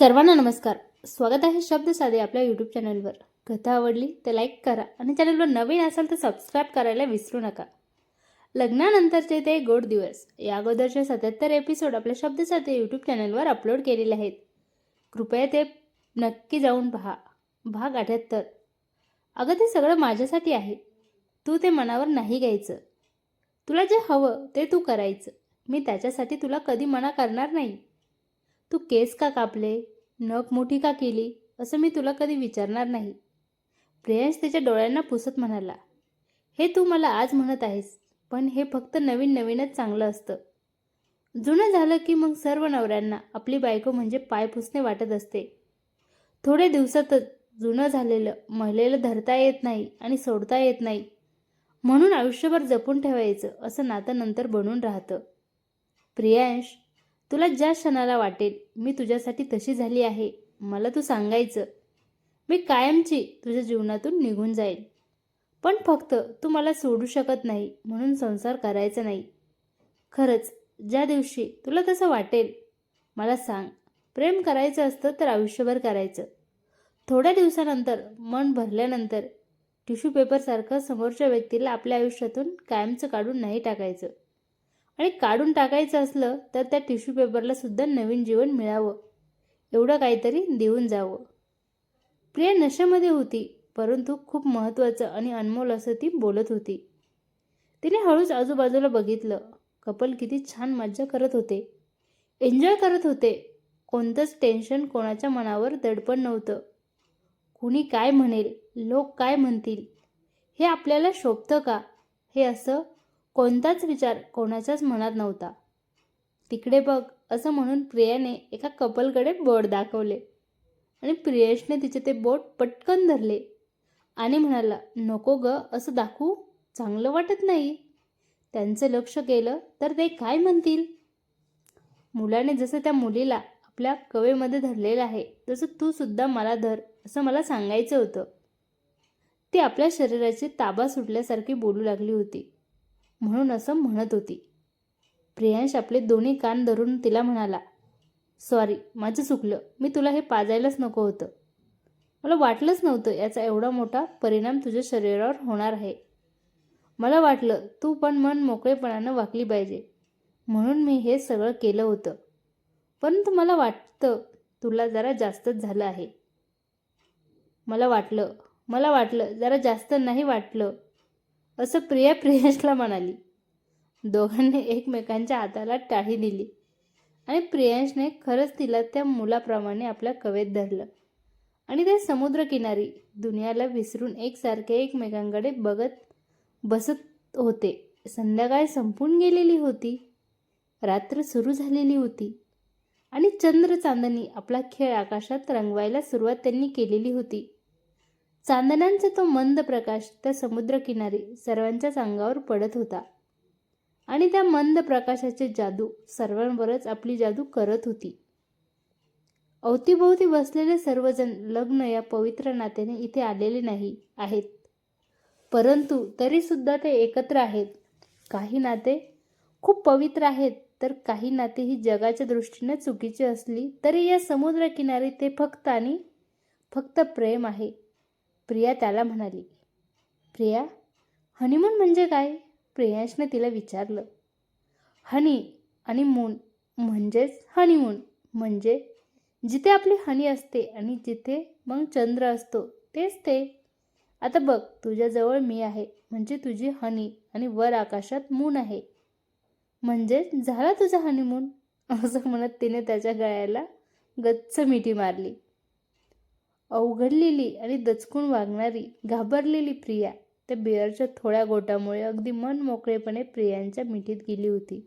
सर्वांना नमस्कार. स्वागत आहे शब्द साधे आपल्या यूट्यूब चॅनलवर. कथा आवडली तर लाईक करा आणि चॅनलवर नवीन असाल तर सबस्क्राईब करायला विसरू नका. लग्नानंतरचे ते गोड दिवस या अगोदरचे 77 एपिसोड आपल्या शब्द साधे यूट्यूब चॅनलवर अपलोड केलेले आहेत. कृपया ते नक्की जाऊन पहा. भाग 78. अगं ते सगळं माझ्यासाठी आहे. तू ते मनावर नाही घ्यायचं. तुला जे हवं ते तू करायचं. मी त्याच्यासाठी तुला कधी मना करणार नाही. तू केस का कापले, नख मोठी का केली असं मी तुला कधी विचारणार नाही. प्रियांश त्याच्या डोळ्यांना पुसत म्हणाला, हे तू मला आज म्हणत आहेस, पण हे फक्त नवीन नवीनच चांगलं असतं. जुनं झालं की मग सर्व नवऱ्यांना आपली बायको म्हणजे पाय पुसणे वाटत असते. थोड्या दिवसातच जुनं झालेलं महिलेला धरता येत नाही आणि सोडता येत नाही. म्हणून आयुष्यभर जपून ठेवायचं असं नातं नंतर बनून राहतं. प्रियांश, तुला ज्या क्षणाला वाटेल मी तुझ्यासाठी तशी झाली आहे मला तू सांगायचं. मी कायमची तुझ्या जीवनातून निघून जाईल. पण फक्त तू मला सोडू शकत नाही म्हणून संसार करायचा नाही. खरंच ज्या दिवशी तुला तसं वाटेल मला सांग. प्रेम करायचं असतं तर आयुष्यभर करायचं. थोड्या दिवसानंतर मन भरल्यानंतर टिश्यू पेपरसारखं समोरच्या व्यक्तीला आपल्या आयुष्यातून कायमचं काढून नाही टाकायचं. आणि काढून टाकायचं असलं तर त्या टिश्यू पेपरला सुद्धा नवीन जीवन मिळावं, एवढं काहीतरी देऊन जावं. प्रिया नशेमध्ये होती, परंतु खूप महत्त्वाचं आणि अनमोल असं ती बोलत होती. तिने हळूच आजूबाजूला बघितलं. कपल किती छान मज्जा करत होते, एन्जॉय करत होते. कोणतंच टेन्शन कोणाच्या मनावर दडपण नव्हतं. कुणी काय म्हणेल, लोक काय म्हणतील, हे आपल्याला शोभतं का, हे असं कोणताच विचार कोणाच्याच मनात नव्हता. तिकडे बघ असं म्हणून प्रियाने एका कपलकडे बोट दाखवले आणि प्रियेशने तिचे ते बोट पटकन धरले आणि म्हणाला, नको ग असं दाखवू, चांगलं वाटत नाही. त्यांचं लक्ष गेलं तर ते काय म्हणतील. मुलाने जसं त्या मुलीला आपल्या कवेमध्ये धरलेलं आहे तसं तू सुद्धा मला धर असं मला सांगायचं होतं. ती आपल्या शरीराची ताबा सुटल्यासारखी बोलू लागली होती, म्हणून असं म्हणत होती. प्रियांश आपले दोन्ही कान धरून तिला म्हणाला, सॉरी, माझं चुकलं. मी तुला हे पाजायलाच नको होतं. मला वाटलंच नव्हतं याचा एवढा मोठा परिणाम तुझ्या शरीरावर होणार आहे. मला वाटलं तू पण मन मोकळेपणानं वागली पाहिजे, म्हणून मी हे सगळं केलं होतं. परंतु मला वाटतं तुला जरा जास्तच झालं आहे. मला वाटलं जरा जास्त नाही वाटलं असं प्रिया प्रियांशला म्हणाली. दोघांनी एकमेकांच्या हाताला टाळी दिली आणि प्रियांशने खरंच तिला त्या मुलाप्रमाणे आपल्या कवेत धरलं आणि ते समुद्रकिनारी दुनियाला विसरून एकसारखे एकमेकांकडे बघत बसत होते. संध्याकाळ संपून गेलेली होती, रात्र सुरू झालेली होती आणि चंद्र चांदणी आपला खेळ आकाशात रंगवायला सुरुवात त्यांनी केलेली होती. चांदण्यांचा तो मंद प्रकाश त्या समुद्रकिनारी सर्वांच्याच अंगावर पडत होता आणि त्या मंद प्रकाशाची जादू सर्वांवरच आपली जादू करत होती. अवतीभोवती बसलेले सर्वजण लग्न या पवित्र नात्याने इथे आलेले नाही आहेत, परंतु तरीसुद्धा ते एकत्र आहेत. काही नाते खूप पवित्र आहेत तर काही नाते ही जगाच्या दृष्टीने चुकीची असली तरी या समुद्रकिनारी ते फक्त आणि फक्त प्रेम आहे. प्रिया त्याला म्हणाली. प्रिया, हनीमून म्हणजे काय? प्रियांशने तिला विचारलं. हनी आणि मून म्हणजेच हनीमून म्हणजे जिथे आपली हनी असते आणि जिथे मग चंद्र असतो तेच ते. आता बघ, तुझ्याजवळ मी आहे म्हणजे तुझी हनी आणि वर आकाशात मून आहे, म्हणजे झाला तुझा हनीमून असं म्हणत तिने त्याच्या गळ्याला गच्च मिठी मारली. अवघडलेली आणि दचकून वागणारी घाबरलेली प्रिया त्या बिअरच्या थोड्या गोटामुळे अगदी मन मोकळेपणे प्रियांच्या मिठीत गेली होती.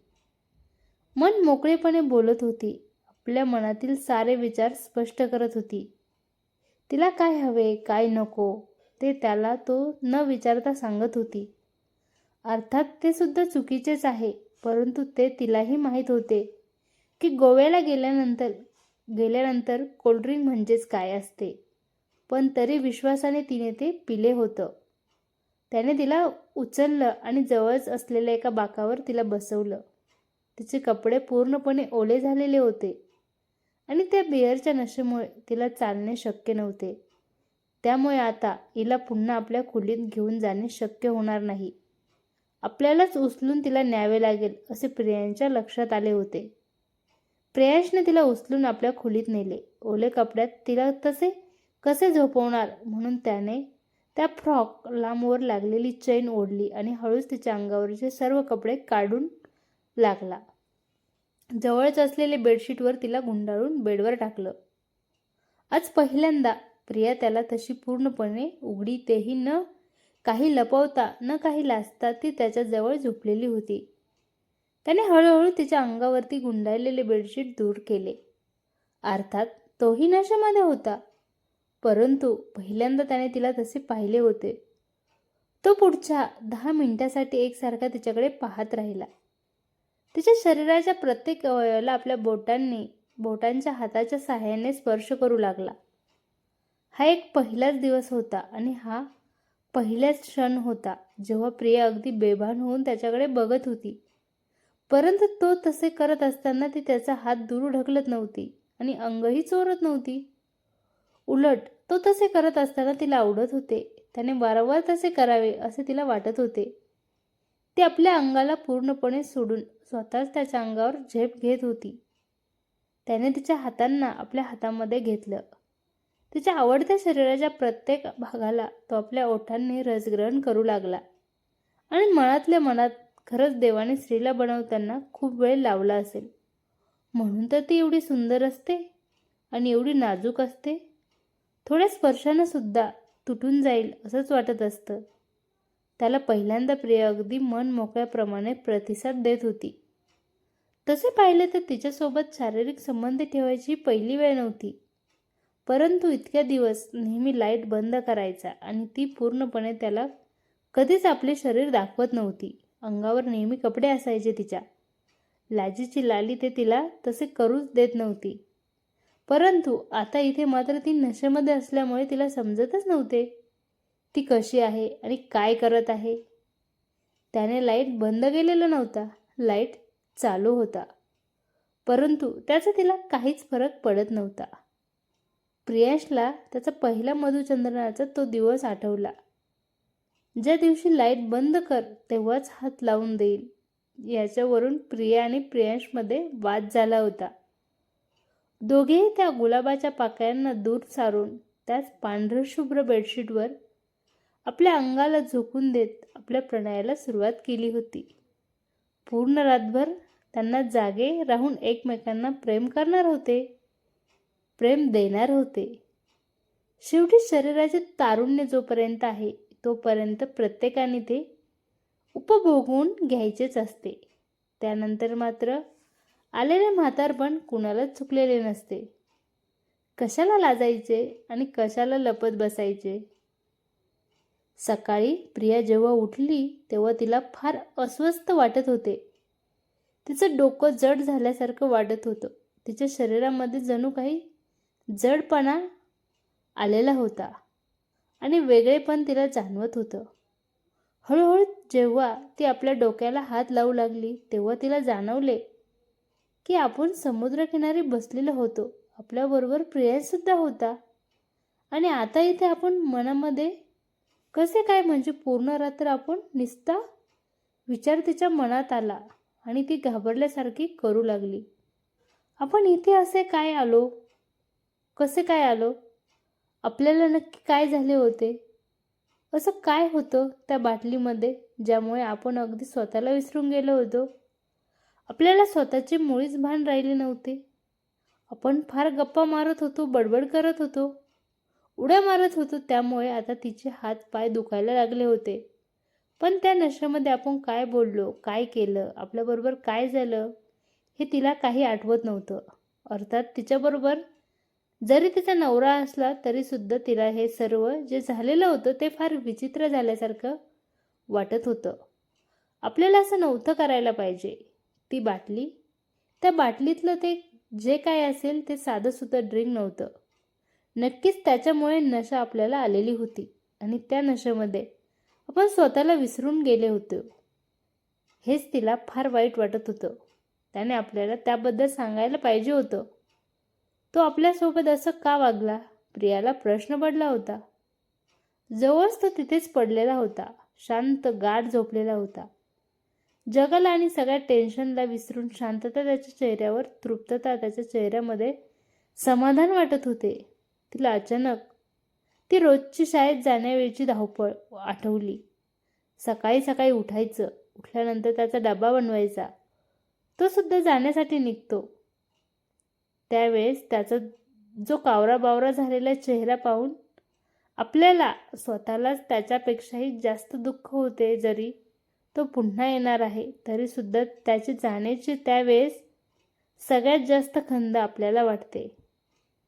मन मोकळेपणे बोलत होती, आपल्या मनातील सारे विचार स्पष्ट करत होती. तिला काय हवे काय नको ते त्याला तो न विचारता सांगत होती. अर्थात ते सुद्धा चुकीचेच आहे, परंतु ते तिलाही माहीत होते की गोव्याला गेल्यानंतर कोल्ड्रिंक म्हणजेच काय असते. पण तरी विश्वासाने तिने ते पिले होतं. त्याने तिला उचललं आणि जवळच असलेल्या एका बाकावर तिला बसवलं. तिचे कपडे पूर्णपणे ओले झालेले होते आणि त्या बिअरच्या नशेमुळे तिला चालणे शक्य नव्हते. त्यामुळे आता हिला पुन्हा आपल्या खोलीत घेऊन जाणे शक्य होणार नाही. आपल्यालाच उचलून तिला न्यावे लागेल असे प्रियांच्या लक्षात आले होते. प्रियांशने तिला उचलून आपल्या खोलीत नेले. ओले कपड्यात तिला कसे झोपवणार म्हणून त्याने त्या फ्रॉक लांबवर लागलेली चैन ओढली आणि हळूच तिच्या अंगावरचे सर्व कपडे काढून लागला. जवळच असलेले बेडशीटवर तिला गुंडाळून बेडवर टाकलं. आज पहिल्यांदा प्रिया त्याला तशी पूर्णपणे उघडी, तेही न काही लपवता न काही लाजता ती त्याच्याजवळ झोपलेली होती. त्याने हळूहळू तिच्या अंगावरती गुंडाळलेले बेडशीट दूर केले. अर्थात तोही नशेमध्ये होता, परंतु पहिल्यांदा त्याने तिला तसे पाहिले होते. तो पुढच्या 10 मिनिटांसाठी एकसारखा तिच्याकडे पाहत राहिला. तिच्या शरीराच्या प्रत्येक अवयवाला आपल्या बोटांच्या हाताच्या साहाय्याने स्पर्श करू लागला. हा एक पहिलाच दिवस होता आणि हा पहिलाच क्षण होता जेव्हा प्रिया अगदी बेभान होऊन त्याच्याकडे बघत होती. परंतु तो तसे करत असताना ती त्याचा हात दूर ढकलत नव्हती आणि अंगही चोरत नव्हती. उलट तो तसे करत असताना तिला आवडत होते. त्याने वारंवार तसे करावे असे तिला वाटत होते. ती आपल्या अंगाला पूर्णपणे सोडून स्वतःच त्याच्या अंगावर झेप घेत होती. त्याने तिच्या हातांना आपल्या हातामध्ये घेतलं. तिच्या आवडत्या शरीराच्या प्रत्येक भागाला तो आपल्या ओठांनी रसग्रहण करू लागला आणि मनातल्या मनात खरंच देवाने स्त्रीला बनवताना खूप वेळ लावला असेल, म्हणून तर ती एवढी सुंदर असते आणि एवढी नाजूक असते. थोड्या स्पर्शानं सुद्धा तुटून जाईल असंच वाटत असतं. त्याला पहिल्यांदा प्रिया अगदी मन मोकळ्याप्रमाणे प्रतिसाद देत होती. तसे पाहिले तर तिच्यासोबत शारीरिक संबंध ठेवायची पहिली वेळ नव्हती. परंतु इतक्या दिवस नेहमी लाईट बंद करायचा आणि ती पूर्णपणे त्याला कधीच आपले शरीर दाखवत नव्हती. अंगावर नेहमी कपडे असायचे तिच्या. लाजेची लाली ते तिला तसे करूच देत नव्हती. परंतु आता इथे मात्र ती नशेमध्ये असल्यामुळे तिला समजतच नव्हते ती कशी आहे आणि काय करत आहे. त्याने लाईट बंद केलेला नव्हता, लाईट चालू होता, परंतु त्याचा तिला काहीच फरक पडत नव्हता. प्रियांशला त्याचा पहिला मधुचंद्रनाचा तो दिवस आठवला, ज्या दिवशी लाईट बंद कर तेव्हाच हात लावून देईल याच्यावरून प्रिया आणि प्रियांशमध्ये वाद झाला होता. दोघेही त्या गुलाबाच्या पाकळ्यांना दूर सारून त्याच पांढरशुभ्र बेडशीटवर आपल्या अंगाला झोकून देत आपल्या प्रणयाला सुरुवात केली होती. पूर्ण रातभर त्यांना जागे राहून एकमेकांना प्रेम करणार होते, प्रेम देणार होते. शेवटी शरीराचे तारुण्य जोपर्यंत आहे तोपर्यंत प्रत्येकाने ते उपभोगून घ्यायचेच असते. त्यानंतर मात्र आलेले म्हातारपण कुणालाच चुकलेले नसते. कशाला लाजायचे आणि कशाला लपत बसायचे. सकाळी प्रिया जेव्हा उठली तेव्हा तिला फार अस्वस्थ वाटत होते. तिचं डोकं जड झाल्यासारखं वाटत होतं. तिच्या शरीरामध्ये जणू काही जडपणा आलेला होता आणि वेगळेपण तिला जाणवत होतं. हळूहळू जेव्हा ती आपल्या डोक्याला हात लावू लागली तेव्हा तिला जाणवले की आपण समुद्रकिनारी बसलेलो होतो. आपल्याबरोबर प्रियांशसुद्धा होता आणि आता इथे आपण मनामध्ये कसे काय, म्हणजे पूर्ण रात्र आपण निस्ता विचार तिच्या मनात आला आणि ती घाबरल्यासारखी करू लागली. आपण इथे असे काय आलो, कसे काय आलो, आपल्याला नक्की काय झाले होते, असं काय होतं त्या बाटलीमध्ये ज्यामुळे आपण अगदी स्वतःला विसरून गेलो होतो. आपल्याला स्वतःचे मुळीच भान राहिले नव्हते. आपण फार गप्पा मारत होतो, बडबड करत होतो, उड्या मारत होतो, त्यामुळे आता तिचे हात पाय दुखायला लागले होते. पण त्या नशेमध्ये आपण काय बोललो, काय केलं, आपल्याबरोबर काय झालं हे तिला काही आठवत नव्हतं. अर्थात तिच्याबरोबर जरी तिचा नवरा असला तरीसुद्धा तिला हे सर्व जे झालेलं होतं ते फार विचित्र झाल्यासारखं वाटत होतं. आपल्याला असं नव्हतं करायला पाहिजे. ती बाटली, त्या बाटलीतलं ते जे काय असेल ते साधंसुद्धा ड्रिंक नव्हतं. नक्कीच त्याच्यामुळे नशा आपल्याला आलेली होती आणि त्या नशेमध्ये आपण स्वतःला विसरून गेले होतो. हेच तिला फार वाईट वाटत होतं. त्याने आपल्याला त्याबद्दल सांगायला पाहिजे होतं. तो आपल्यासोबत असं का वागला? प्रियाला प्रश्न पडला होता. जवळच तो तिथेच पडलेला होता, शांत गाढ झोपलेला होता. जगाला आणि सगळ्या टेन्शनला विसरून शांतता त्याच्या चेहऱ्यावर, तृप्तता त्याच्या चेहऱ्यामध्ये, समाधान वाटत होते. तिला अचानक ती रोजची शाळेत जाण्यावेळची धावपळ आठवली. सकाळी सकाळी उठायचं, उठल्यानंतर त्याचा डबा बनवायचा, तो सुद्धा जाण्यासाठी निघतो. त्यावेळेस त्याचा जो कावरा बावरा झालेला चेहरा पाहून आपल्याला स्वतःलाच त्याच्यापेक्षाही जास्त दुःख होते. जरी तो पुन्हा येणार आहे तरी सुद्धा त्याची जाण्याची त्यावेळेस सगळ्यात जास्त खंत आपल्याला वाटते.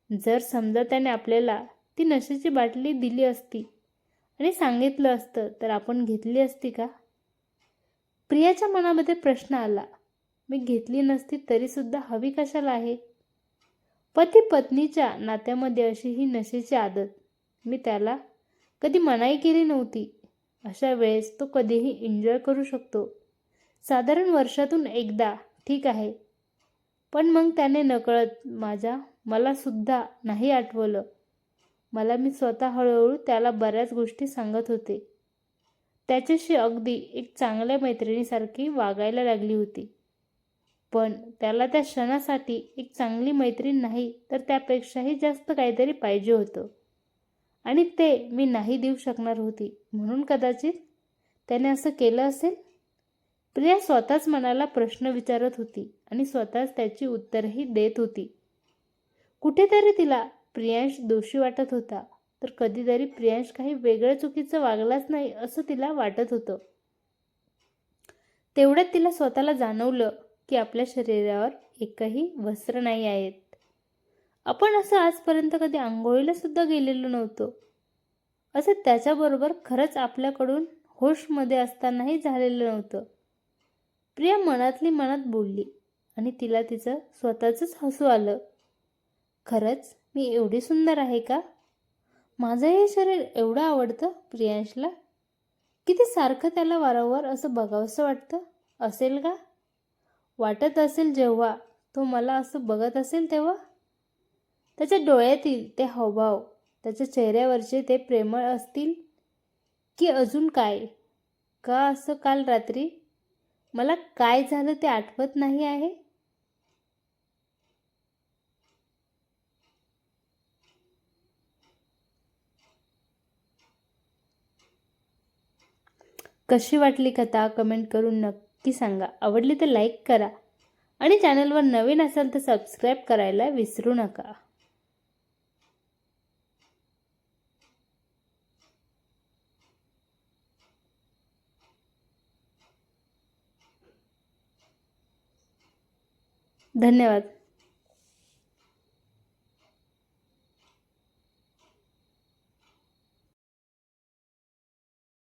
जर समजा त्याने आपल्याला ती नशेची बाटली दिली असती आणि सांगितलं असतं तर आपण घेतली असती का? प्रियाच्या मनामध्ये प्रश्न आला. मी घेतली नसती तरी सुद्धा हवी कशाला आहे? पती पत्नीच्या नात्यामध्ये अशी ही नशेची आदत. मी त्याला कधी मनाई केली नव्हती. अशा वेळेस तो कधीही एन्जॉय करू शकतो. साधारण वर्षातून एकदा ठीक आहे. पण मग त्याने नकळत मला सुद्धा नाही आठवलं. मी स्वतः हळूहळू त्याला बऱ्याच गोष्टी सांगत होते. त्याच्याशी अगदी एक चांगल्या मैत्रिणीसारखी वागायला लागली होती. पण त्याला त्या क्षणासाठी एक चांगली मैत्रीण नाही तर त्यापेक्षाही जास्त काहीतरी पाहिजे होतं. आणि ते मी नाही देऊ शकणार होती. म्हणून कदाचित त्याने असं केलं असेल. प्रिया स्वतःच मनाला प्रश्न विचारत होती आणि स्वतःच त्याची उत्तरही देत होती. कुठेतरी तिला प्रियांश दोषी वाटत होता, तर कधीतरी प्रियांश काही वेगळं चुकीचं वागलाच नाही असं तिला वाटत होतं. तेवढ्यात तिला स्वतःला जाणवलं की आपल्या शरीरावर एकही वस्त्र नाही आहेत. आपण असं आजपर्यंत कधी आंघोळीला सुद्धा गेलेलो नव्हतो. असं त्याच्याबरोबर खरंच आपल्याकडून होशमध्ये असतानाही झालेलं नव्हतं. प्रिया मनातली मनात बोलली आणि तिला तिचं स्वतःचंच हसू आलं. खरंच मी एवढी सुंदर आहे का? माझं हे शरीर एवढं आवडतं प्रियांशला? किती सारखं त्याला वारंवार असं बघावंसं वाटतं असेल का? वाटत असेल जेव्हा तो मला असं बघत असेल तेव्हा. त्याच्या डोळ्यातील ते हावभाव, त्याच्या चेहऱ्यावरचे ते प्रेमळ असतील की अजून काय? का असं काल रात्री मला काय झालं ते आठवत नाही आहे? कशी वाटली कथा कमेंट करून नक्की सांगा. आवडली तर लाईक करा आणि चॅनलवर नवीन असाल तर सबस्क्राईब करायला विसरू नका. धन्यवाद.